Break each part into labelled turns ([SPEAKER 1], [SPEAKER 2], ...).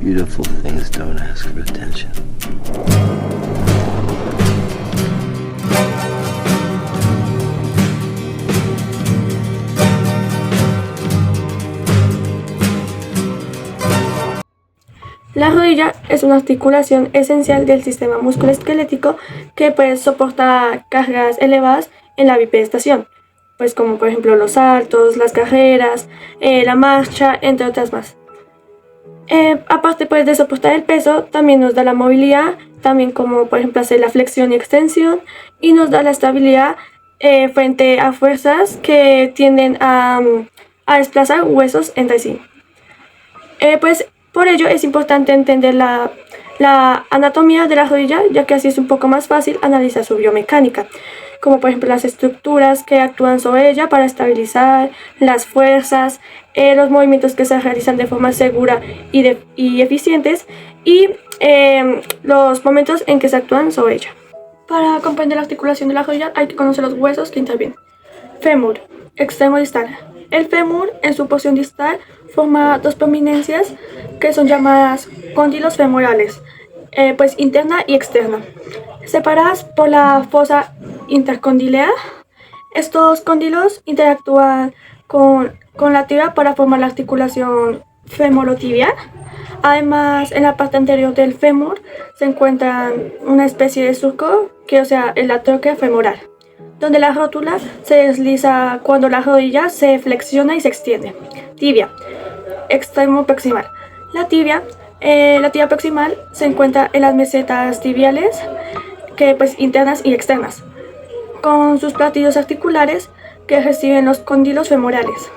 [SPEAKER 1] Beautiful things don't ask for attention.
[SPEAKER 2] La rodilla es una articulación esencial del sistema musculoesquelético que puede soportar cargas elevadas en la bipedestación, pues como por ejemplo los saltos, las carreras, la marcha, entre otras más. Aparte pues de soportar el peso, también nos da la movilidad, también como por ejemplo hacer la flexión y extensión, y nos da la estabilidad frente a fuerzas que tienden a desplazar huesos entre sí. Pues por ello es importante entender la anatomía de la rodilla, ya que así es un poco más fácil analizar su biomecánica, como por ejemplo las estructuras que actúan sobre ella para estabilizar, las fuerzas, los movimientos que se realizan de forma segura y eficientes, y los momentos en que se actúan sobre ella. Para comprender la articulación de la rodilla hay que conocer los huesos que intervienen. Fémur, extremo distal. El fémur, en su porción distal, forma dos prominencias que son llamadas cóndilos femorales, pues interna y externa, separadas por la fosa intercondilea. Estos cóndilos interactúan con la tibia para formar la articulación femorotibial. Además, en la parte anterior del fémur se encuentra una especie de surco, la tróquea femoral, donde la rótula se desliza cuando la rodilla se flexiona y se extiende. Tibia, extremo proximal. La tibia proximal se encuentra en las mesetas tibiales, internas y externas, con sus platillos articulares que reciben los cóndilos femorales.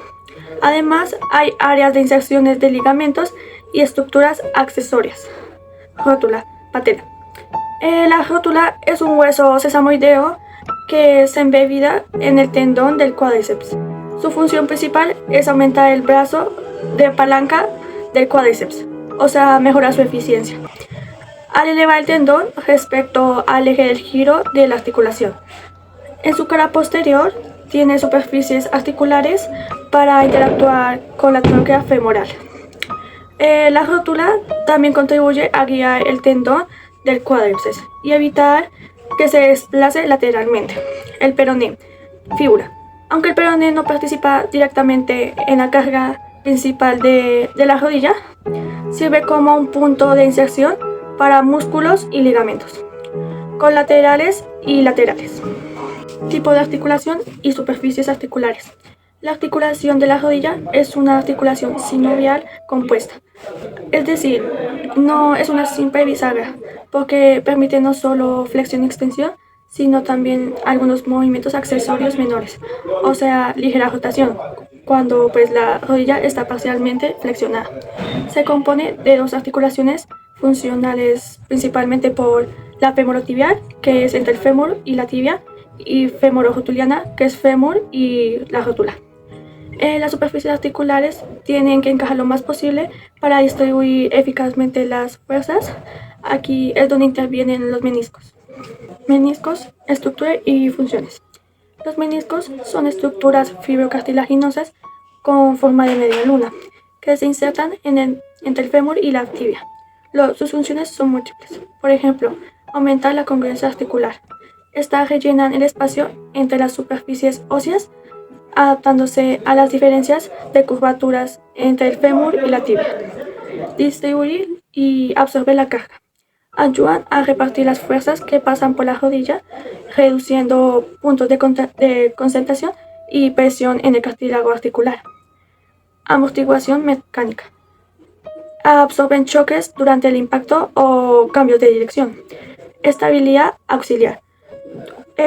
[SPEAKER 2] Además, hay áreas de inserciones de ligamentos y estructuras accesorias. Rótula, patela. La rótula es un hueso sesamoideo que se embebida en el tendón del cuádriceps. Su función principal es aumentar el brazo de palanca del cuádriceps, mejorar su eficiencia, al elevar el tendón respecto al eje del giro de la articulación. En su cara posterior tiene superficies articulares para interactuar con la tróquea femoral. La rótula también contribuye a guiar el tendón del cuádriceps y evitar que se desplace lateralmente. El peroné, fíbula. Aunque el peroné no participa directamente en la carga principal de la rodilla, sirve como un punto de inserción para músculos y ligamentos, colaterales y laterales. Tipo de articulación y superficies articulares. La articulación de la rodilla es una articulación sinovial compuesta, es decir, no es una simple bisagra, porque permite no solo flexión y extensión, sino también algunos movimientos accesorios menores, ligera rotación, cuando la rodilla está parcialmente flexionada. Se compone de dos articulaciones funcionales, principalmente por la femorotibial, que es entre el fémur y la tibia, y femorojotuliana, que es fémur y la rótula. Las superficies articulares tienen que encajar lo más posible para distribuir eficazmente las fuerzas. Aquí es donde intervienen los meniscos. Meniscos, estructura y funciones. Los meniscos son estructuras fibrocartilaginosas con forma de media luna que se insertan entre el fémur y la tibia. Sus funciones son múltiples. Por ejemplo, aumentar la congruencia articular. Estas rellenan el espacio entre las superficies óseas, adaptándose a las diferencias de curvaturas entre el fémur y la tibia. Distribuir y absorber la carga. Ayudan a repartir las fuerzas que pasan por la rodilla, reduciendo puntos de concentración y presión en el cartílago articular. Amortiguación mecánica. Absorben choques durante el impacto o cambios de dirección. Estabilidad auxiliar.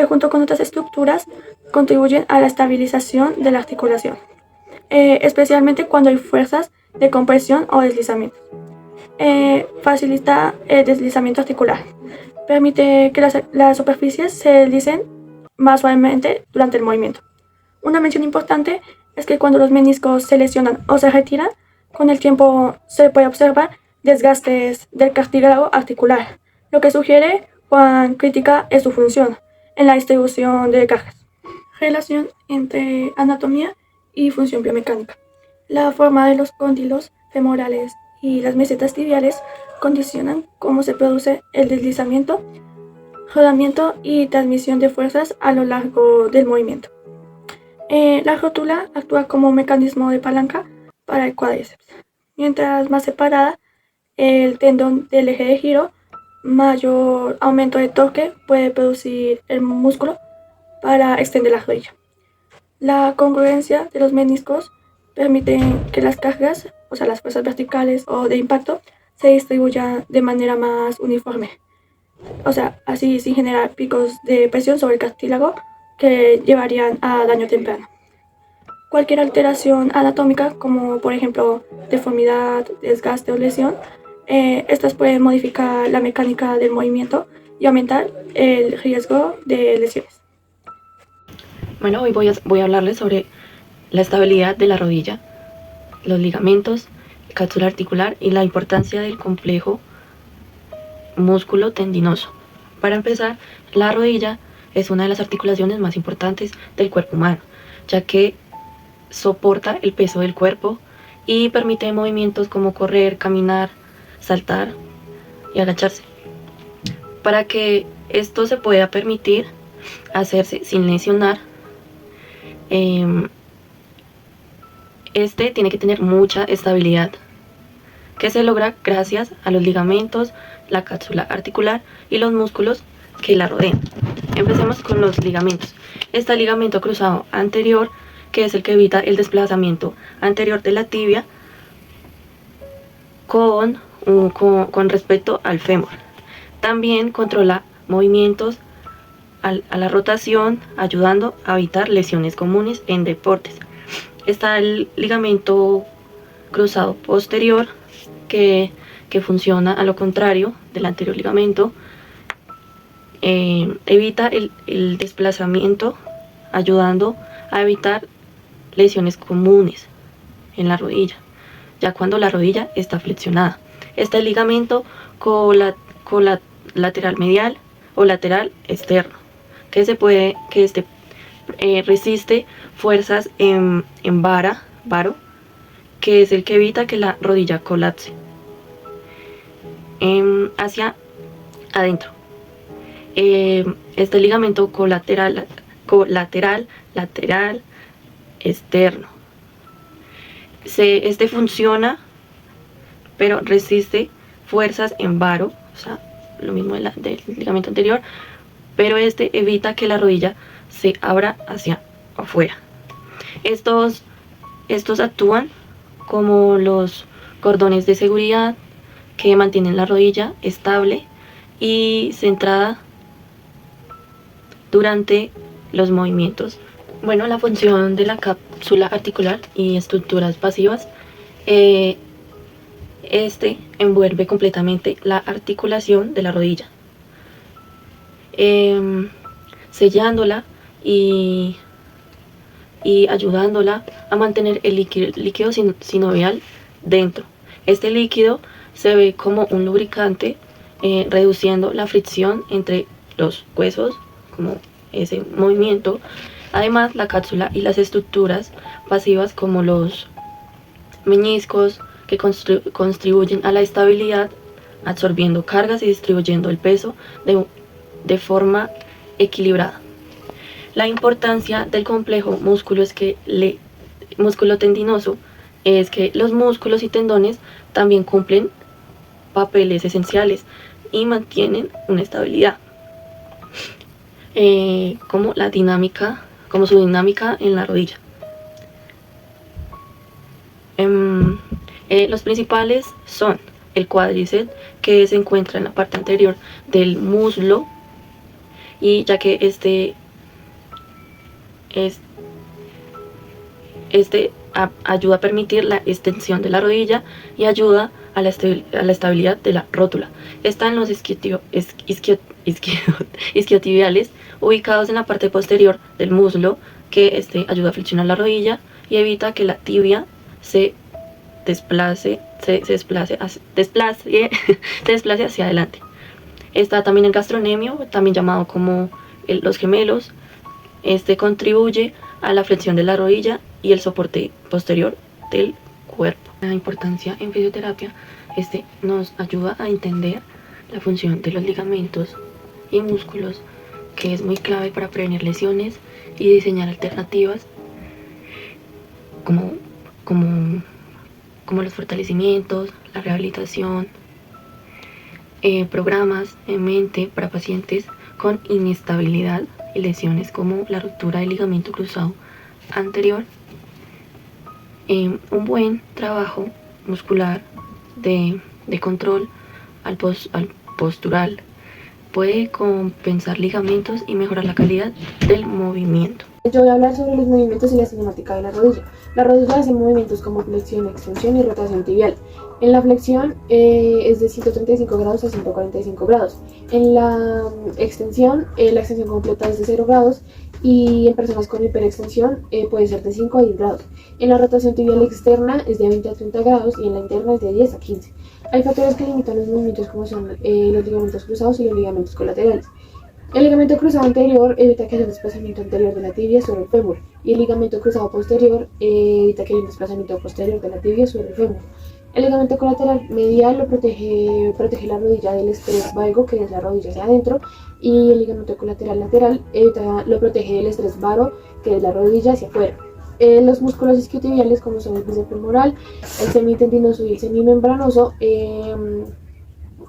[SPEAKER 2] Junto con otras estructuras, contribuyen a la estabilización de la articulación, especialmente cuando hay fuerzas de compresión o deslizamiento. Facilita el deslizamiento articular. Permite que las superficies se deslicen más suavemente durante el movimiento. Una mención importante es que cuando los meniscos se lesionan o se retiran, con el tiempo se puede observar desgastes del cartílago articular, lo que sugiere cuán crítica es su función en la distribución de cargas. Relación entre anatomía y función biomecánica. La forma de los cóndilos femorales y las mesetas tibiales condicionan cómo se produce el deslizamiento, rodamiento y transmisión de fuerzas a lo largo del movimiento. La rótula actúa como un mecanismo de palanca para el cuádriceps. Mientras más separada el tendón del eje de giro, mayor aumento de torque puede producir el músculo para extender la rodilla. La congruencia de los meniscos permite que las cargas, o sea, las fuerzas verticales o de impacto, se distribuyan de manera más uniforme. O sea, así sin generar picos de presión sobre el cartílago que llevarían a daño temprano. Cualquier alteración anatómica, como por ejemplo deformidad, desgaste o lesión, estas pueden modificar la mecánica del movimiento y aumentar el riesgo de lesiones.
[SPEAKER 3] Bueno, hoy voy a hablarles sobre la estabilidad de la rodilla, los ligamentos, cápsula articular y la importancia del complejo músculo tendinoso. Para empezar, la rodilla es una de las articulaciones más importantes del cuerpo humano, ya que soporta el peso del cuerpo y permite movimientos como correr, caminar, saltar y agacharse. Para que esto se pueda permitir hacerse sin lesionar, tiene que tener mucha estabilidad, que se logra gracias a los ligamentos, la cápsula articular y los músculos que la rodean. Empecemos con los ligamentos. Está el ligamento cruzado anterior, que es el que evita el desplazamiento anterior de la tibia con respecto al fémur. También controla movimientos a la rotación, ayudando a evitar lesiones comunes en deportes. Está el ligamento cruzado posterior, que funciona a lo contrario del anterior ligamento. Evita el desplazamiento, ayudando a evitar lesiones comunes en la rodilla, ya cuando la rodilla está flexionada. Está el ligamento colateral medial o lateral externo, que resiste fuerzas en varo, que es el que evita que la rodilla colapse hacia adentro. Este ligamento colateral lateral externo. Este funciona, pero resiste fuerzas en varo, o sea, lo mismo del ligamento anterior, pero evita que la rodilla se abra hacia afuera. Estos actúan como los cordones de seguridad que mantienen la rodilla estable y centrada durante los movimientos. Bueno, la función de la cápsula articular y estructuras pasivas, envuelve completamente la articulación de la rodilla, sellándola y ayudándola a mantener el líquido sinovial dentro. Este líquido se ve como un lubricante, reduciendo la fricción entre los huesos, como ese movimiento. Además, la cápsula y las estructuras pasivas, como los meniscos, que contribuyen a la estabilidad, absorbiendo cargas y distribuyendo el peso de forma equilibrada. La importancia del complejo músculo tendinoso es que los músculos y tendones también cumplen papeles esenciales y mantienen una estabilidad, como su dinámica en la rodilla. Los principales son el cuádriceps, que se encuentra en la parte anterior del muslo, y ya que ayuda a permitir la extensión de la rodilla y ayuda a la estabilidad de la rótula. Están los isquiotibiales, ubicados en la parte posterior del muslo, que ayuda a flexionar la rodilla y evita que la tibia se desplace hacia adelante. Está también el gastrocnemio, también llamado como los gemelos. Contribuye a la flexión de la rodilla y el soporte posterior del cuerpo. La importancia en fisioterapia, nos ayuda a entender la función de los ligamentos y músculos, que es muy clave para prevenir lesiones y diseñar alternativas como, como, como los fortalecimientos, la rehabilitación, programas en mente para pacientes con inestabilidad y lesiones como la ruptura del ligamento cruzado anterior. Un buen trabajo muscular de control al postural puede compensar ligamentos y mejorar la calidad del movimiento.
[SPEAKER 4] Yo voy a hablar sobre los movimientos y la cinemática de la rodilla. La rodilla hace movimientos como flexión, extensión y rotación tibial. En la flexión es de 135 grados a 145 grados. En la extensión completa es de 0 grados y en personas con hiperextensión puede ser de 5 a 10 grados. En la rotación tibial externa es de 20 a 30 grados y en la interna es de 10 a 15. Hay factores que limitan los movimientos como son los ligamentos cruzados y los ligamentos colaterales. El ligamento cruzado anterior evita que haya un desplazamiento anterior de la tibia sobre el fémur y el ligamento cruzado posterior evita que haya un desplazamiento posterior de la tibia sobre el fémur. El ligamento colateral medial protege la rodilla del estrés valgo, que es la rodilla hacia adentro, y el ligamento colateral lateral lo protege del estrés varo, que es la rodilla hacia afuera. Los músculos isquiotibiales, como son el bíceps femoral, el semitendinoso y el semimembranoso,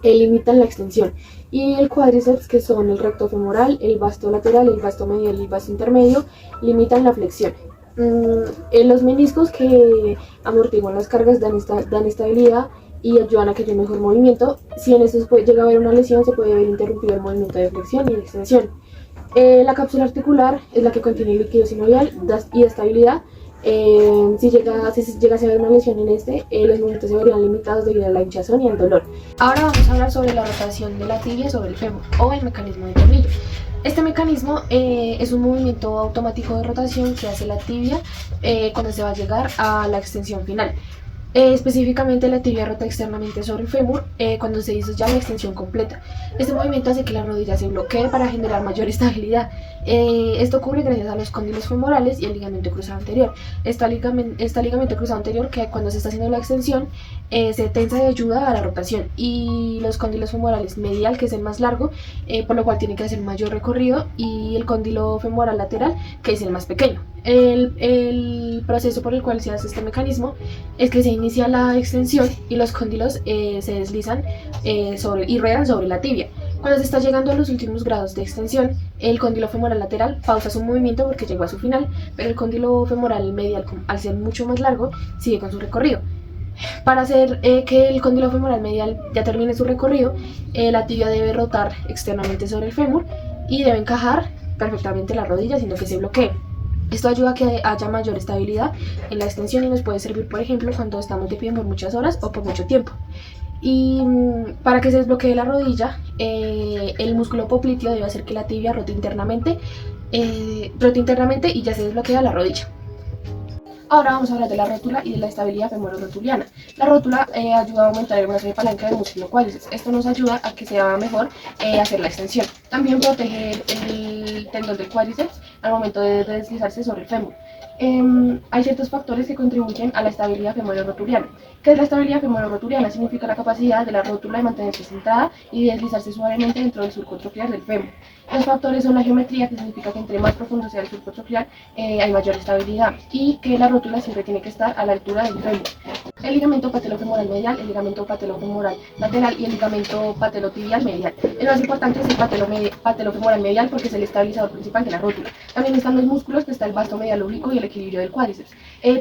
[SPEAKER 4] limitan la extensión. Y el cuádriceps, que son el recto femoral, el vasto lateral, el vasto medial y el vasto intermedio, limitan la flexión. Los meniscos, que amortiguan las cargas, dan estabilidad y ayudan a que haya un mejor movimiento. Si en estos llega a haber una lesión, se puede ver interrumpido el movimiento de flexión y de extensión. La cápsula articular es la que contiene líquido sinovial y estabilidad. Si llegase a haber una lesión en los movimientos se verían limitados debido a la hinchazón y al dolor. Ahora vamos a hablar sobre la rotación de la tibia sobre el fémur o el mecanismo de tornillo. Este mecanismo es un movimiento automático de rotación que hace la tibia cuando se va a llegar a la extensión final. Específicamente la tibia rota externamente sobre el fémur cuando se hizo ya la extensión completa. Este movimiento hace que la rodilla se bloquee para generar mayor estabilidad. Esto ocurre gracias a los cóndilos femorales y el ligamento cruzado anterior. Este ligamento cruzado anterior, que cuando se está haciendo la extensión se tensa y ayuda a la rotación, y los cóndilos femorales medial, que es el más largo, por lo cual tiene que hacer mayor recorrido, y el cóndilo femoral lateral, que es el más pequeño. El proceso por el cual se hace este mecanismo es que se inicia la extensión y los cóndilos se deslizan y ruedan sobre la tibia. Cuando se está llegando a los últimos grados de extensión, el cóndilo femoral lateral pausa su movimiento porque llegó a su final, pero el cóndilo femoral medial, al ser mucho más largo, sigue con su recorrido. Para hacer que el cóndilo femoral medial ya termine su recorrido, la tibia debe rotar externamente sobre el fémur y debe encajar perfectamente la rodilla, haciendo que se bloquee. Esto ayuda a que haya mayor estabilidad en la extensión y nos puede servir, por ejemplo, cuando estamos de pie por muchas horas o por mucho tiempo. Y para que se desbloquee la rodilla, el músculo popliteo debe hacer que la tibia rote internamente y ya se desbloquea la rodilla. Ahora vamos a hablar de la rótula y de la estabilidad femororotuliana. La rótula ayuda a aumentar el brazo de palanca del músculo cuádriceps. Esto nos ayuda a que sea mejor hacer la extensión. También protege el tendón del cuádriceps al momento de deslizarse sobre el fémur. Hay ciertos factores que contribuyen a la estabilidad femororotuliana. ¿Qué es la estabilidad femororotuliana? Significa la capacidad de la rótula de mantenerse sentada y de deslizarse suavemente dentro del surco troclear del fémur. Los factores son la geometría, que significa que entre más profundo sea el surco troclear, hay mayor estabilidad, y que la rótula siempre tiene que estar a la altura del fémur. El ligamento patelofemoral medial, el ligamento patelofemoral lateral y el ligamento patelotibial medial. El más importante es el patelofemoral medial porque es el estabilizador principal de la rótula. También están los músculos, que está el vasto medial oblicuo y el equilibrio del cuádriceps.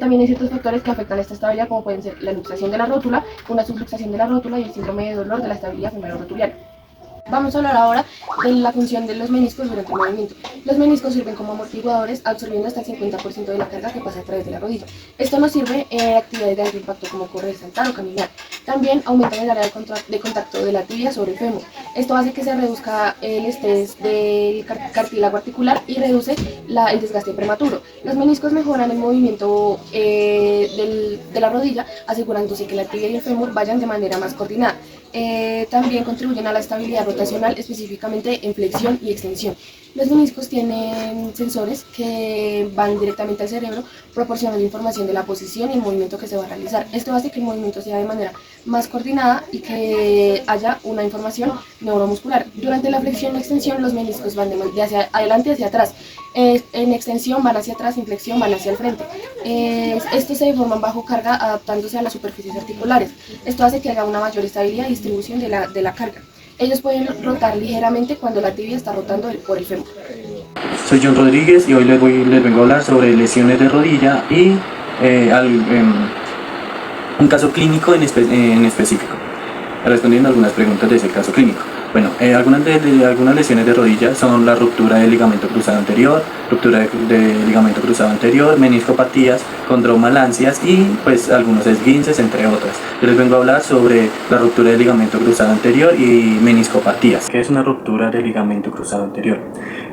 [SPEAKER 4] También hay ciertos factores que afectan esta estabilidad, como pueden ser la luxación de la rótula, una subluxación de la rótula y el síndrome de dolor de la estabilidad femororotuliana. Vamos a hablar ahora de la función de los meniscos durante el movimiento. Los meniscos sirven como amortiguadores, absorbiendo hasta el 50% de la carga que pasa a través de la rodilla. Esto nos sirve en actividades de alto impacto como correr, saltar o caminar. También aumentan el área de contacto de la tibia sobre el fémur. Esto hace que se reduzca el estrés del cartílago articular y reduce el desgaste prematuro. Los meniscos mejoran el movimiento de la rodilla, asegurándose que la tibia y el fémur vayan de manera más coordinada. También contribuyen a la estabilidad rotacional, específicamente en flexión y extensión. Los meniscos tienen sensores que van directamente al cerebro, proporcionando información de la posición y el movimiento que se va a realizar. Esto hace que el movimiento sea de manera más coordinada y que haya una información neuromuscular. Durante la flexión y extensión, los meniscos van de hacia adelante hacia atrás. En extensión van hacia atrás, en flexión van hacia el frente. Estos se deforman bajo carga adaptándose a las superficies articulares. Esto hace que haya una mayor estabilidad y distribución de la carga. Ellos pueden rotar ligeramente cuando la tibia está rotando por el fémur.
[SPEAKER 5] Soy John Rodríguez y hoy les vengo a hablar sobre lesiones de rodilla y un caso clínico en específico, respondiendo a algunas preguntas de ese caso clínico. Bueno, algunas lesiones de rodilla son la ruptura del ligamento cruzado anterior, ruptura de ligamento cruzado anterior, meniscopatías, condromalancias y pues algunos esguinces, entre otras. Yo les vengo a hablar sobre la ruptura del ligamento cruzado anterior y meniscopatías. ¿Qué es una ruptura del ligamento cruzado anterior?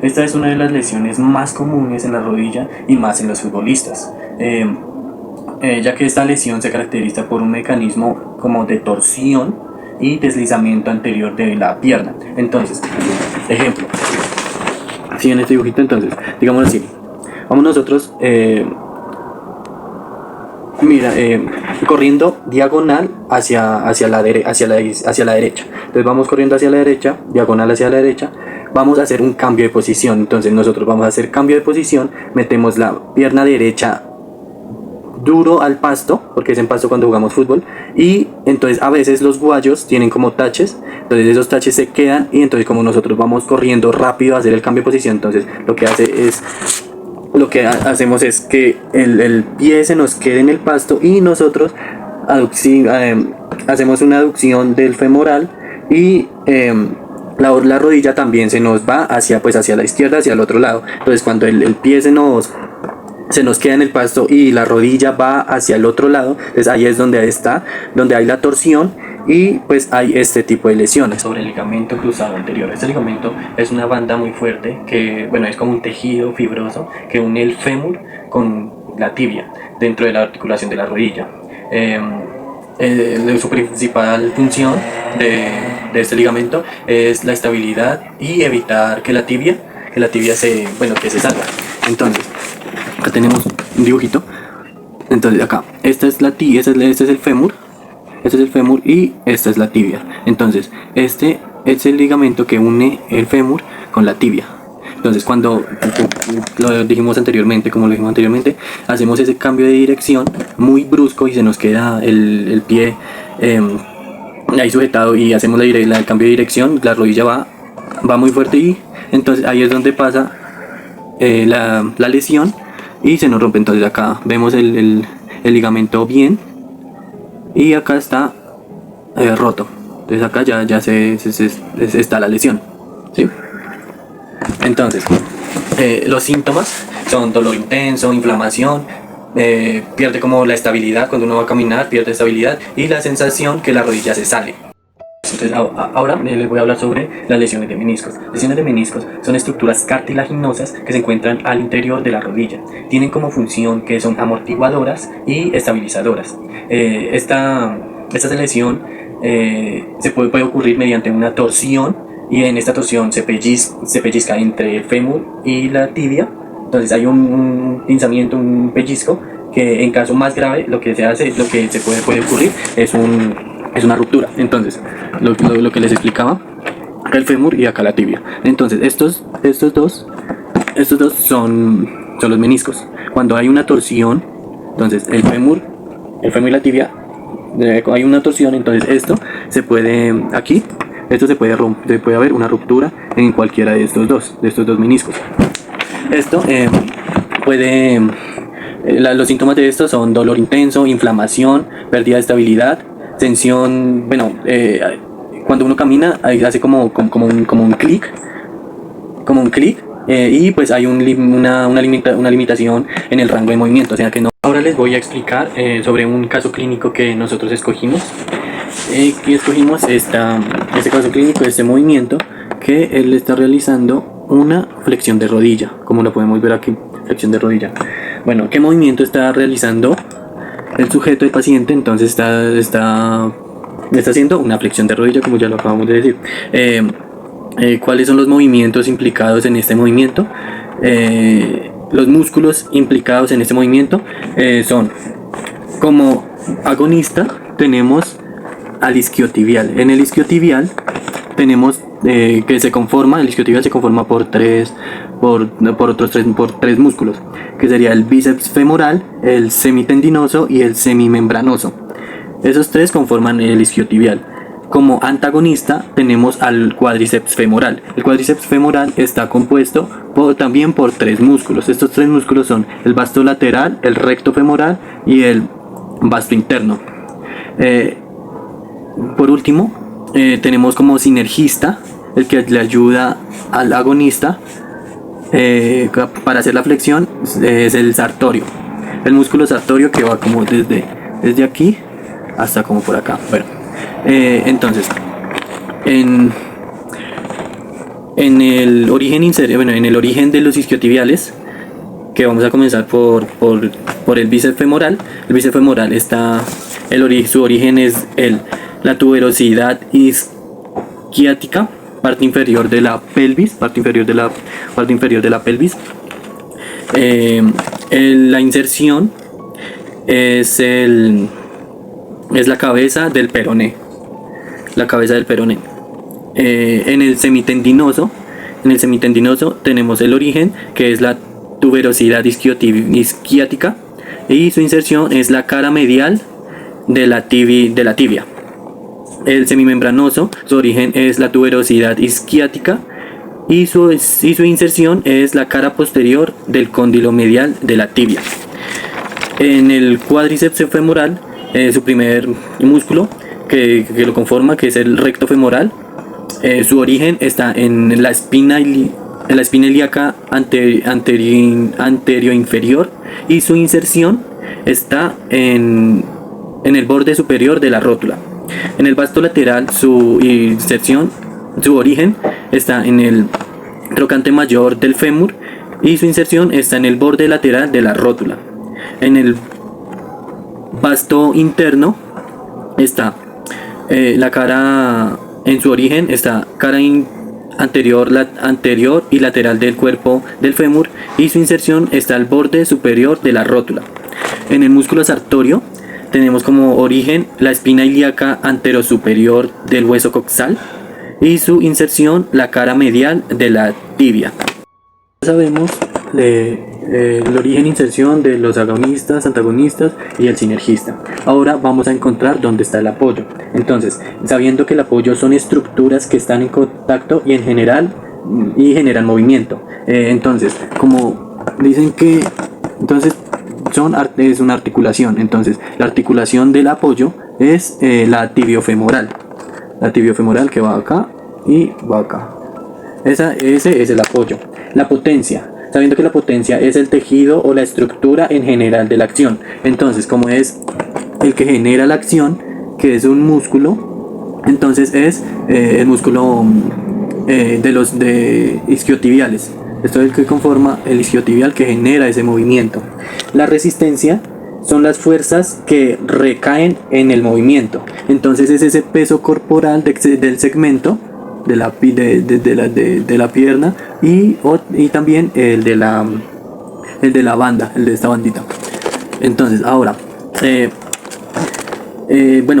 [SPEAKER 5] Esta es una de las lesiones más comunes en la rodilla y más en los futbolistas. Ya que esta lesión se caracteriza por un mecanismo como de torsión y deslizamiento anterior de la pierna. Entonces, ejemplo, si en este dibujito, entonces, digamos así, vamos nosotros, corriendo diagonal hacia la derecha. Entonces vamos corriendo hacia la derecha, diagonal hacia la derecha, vamos a hacer un cambio de posición. Entonces nosotros vamos a hacer cambio de posición, metemos la pierna derecha duro al pasto, porque es en pasto cuando jugamos fútbol, y entonces a veces los guayos tienen como taches, entonces esos taches se quedan y entonces como nosotros vamos corriendo rápido a hacer el cambio de posición, entonces lo que hacemos es que el pie se nos quede en el pasto y nosotros hacemos una aducción del femoral y la rodilla también se nos va hacia la izquierda, hacia el otro lado. Entonces cuando el pie se nos queda en el pasto y la rodilla va hacia el otro lado, entonces ahí es donde hay la torsión y pues hay este tipo de lesiones. Sobre el ligamento cruzado anterior, este ligamento es una banda muy fuerte que, bueno, es como un tejido fibroso que une el fémur con la tibia dentro de la articulación de la rodilla. Su principal función de este ligamento es la estabilidad y evitar que la tibia se salga. Entonces acá tenemos un dibujito. Entonces acá, esta es el fémur. Este es el fémur y esta es la tibia. Entonces, este es el ligamento que une el fémur con la tibia. Entonces, cuando lo dijimos anteriormente, hacemos ese cambio de dirección muy brusco y se nos queda el pie ahí sujetado y hacemos el cambio de dirección, la rodilla va muy fuerte y entonces ahí es donde pasa la lesión y se nos rompe. Entonces acá vemos el ligamento bien y acá está roto. Entonces acá ya está la lesión, ¿sí? Entonces los síntomas son dolor intenso, inflamación, pierde como la estabilidad cuando uno va a caminar, pierde estabilidad y la sensación que la rodilla se sale. Entonces, ahora les voy a hablar sobre las lesiones de meniscos. Lesiones de meniscos son estructuras cartilaginosas que se encuentran al interior de la rodilla. Tienen como función que son amortiguadoras y estabilizadoras. Esta lesión se puede ocurrir mediante una torsión y en esta torsión se pellizca entre el fémur y la tibia. Entonces hay un pinzamiento, un pellizco que en caso más grave lo que se puede ocurrir es una ruptura. Entonces lo que les explicaba, acá el fémur y acá la tibia. Entonces estos dos son los meniscos. Cuando hay una torsión, entonces el fémur y la tibia, hay una torsión, entonces esto se puede romper, se puede haber una ruptura en cualquiera de estos dos meniscos. Esto los síntomas de esto son dolor intenso, inflamación, pérdida de estabilidad, tensión. Cuando uno camina hace como un clic, y pues hay una limitación en el rango de movimiento, o sea que no. Ahora les voy a explicar sobre un caso clínico que nosotros escogimos. Este caso clínico, este movimiento que él está realizando una flexión de rodilla, como lo podemos ver aquí, flexión de rodilla. Bueno, ¿qué movimiento está realizando el sujeto, el paciente? Entonces está haciendo una flexión de rodilla, como ya lo acabamos de decir. ¿Cuáles son los movimientos implicados en este movimiento? Los músculos implicados en este movimiento son, como agonista tenemos al isquiotibial. En el isquiotibial tenemos que se conforma, el isquiotibial se conforma por tres músculos, que sería el bíceps femoral, el semitendinoso y el semimembranoso. Esos tres conforman el isquiotibial. Como antagonista tenemos al cuádriceps femoral. El cuádriceps femoral está compuesto también por tres músculos. Estos tres músculos son el vasto lateral, el recto femoral y el vasto interno. Por último, tenemos como sinergista, el que le ayuda al agonista para hacer la flexión, es el sartorio. El músculo sartorio que va como desde aquí hasta como por acá. Bueno, entonces, en el origen de los isquiotibiales, que vamos a comenzar por el bíceps femoral. El bíceps femoral está, su origen es la tuberosidad isquiática, parte inferior de la pelvis, la inserción es la cabeza del peroné. En el semitendinoso tenemos el origen, que es la tuberosidad isquiática, y su inserción es la cara medial de la tibia. El semimembranoso, su origen es la tuberosidad isquiática, y su inserción es la cara posterior del cóndilo medial de la tibia. En el cuádriceps femoral, su primer músculo que lo conforma, que es el recto femoral, su origen está en la espina ilíaca anterio inferior, y su inserción está en el borde superior de la rótula. En el vasto lateral, su origen está en el trocante mayor del fémur, y su inserción está en el borde lateral de la rótula. En el vasto interno está la cara, en su origen está cara anterior y lateral del cuerpo del fémur, y su inserción está al borde superior de la rótula. En el músculo sartorio tenemos como origen la espina ilíaca anterosuperior del hueso coxal, y su inserción la cara medial de la tibia. Sabemos el origen e inserción de los agonistas, antagonistas y el sinergista. Ahora vamos a encontrar dónde está el apoyo. Entonces, sabiendo que el apoyo son estructuras que están en contacto y generan movimiento. Entonces, como dicen que es una articulación. Entonces, la articulación del apoyo es la tibiofemoral. La tibiofemoral que va acá y va acá. Ese es el apoyo. La potencia. Sabiendo que la potencia es el tejido o la estructura en general de la acción. Entonces, como es el que genera la acción, que es un músculo, entonces es el músculo de isquiotibiales. Esto es el que conforma el isquiotibial, que genera ese movimiento. La resistencia son las fuerzas que recaen en el movimiento. Entonces es ese peso corporal del segmento de la pierna, y también el de la banda, el de esta bandita. Entonces, ahora,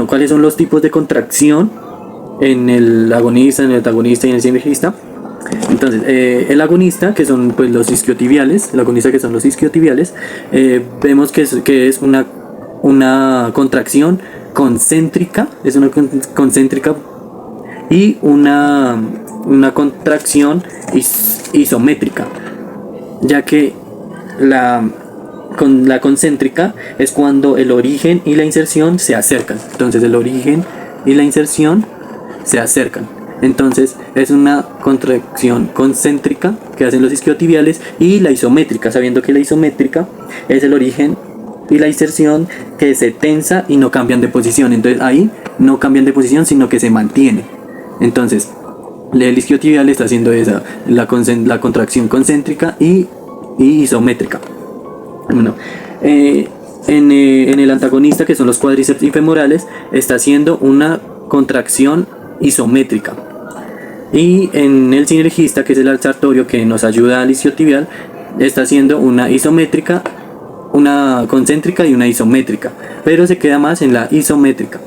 [SPEAKER 5] ¿cuáles son los tipos de contracción en el agonista, en el antagonista y en el sinergista? Entonces, el agonista, que son pues los isquiotibiales, vemos que es una contracción concéntrica, y una contracción isométrica, ya que la concéntrica es cuando el origen y la inserción se acercan. Entonces el origen y la inserción se acercan. Entonces es una contracción concéntrica que hacen los isquiotibiales, y la isométrica, sabiendo que la isométrica es el origen y la inserción que se tensa y no cambian de posición. Entonces ahí no cambian de posición, sino que se mantiene. Entonces, el isquiotibial está haciendo la contracción concéntrica y isométrica. Bueno, en el antagonista, que son los cuádriceps femorales, está haciendo una contracción isométrica. Y en el sinergista, que es el alzatorio que nos ayuda al isquiotibial, está haciendo una isométrica, una concéntrica y una isométrica, pero se queda más en la isométrica.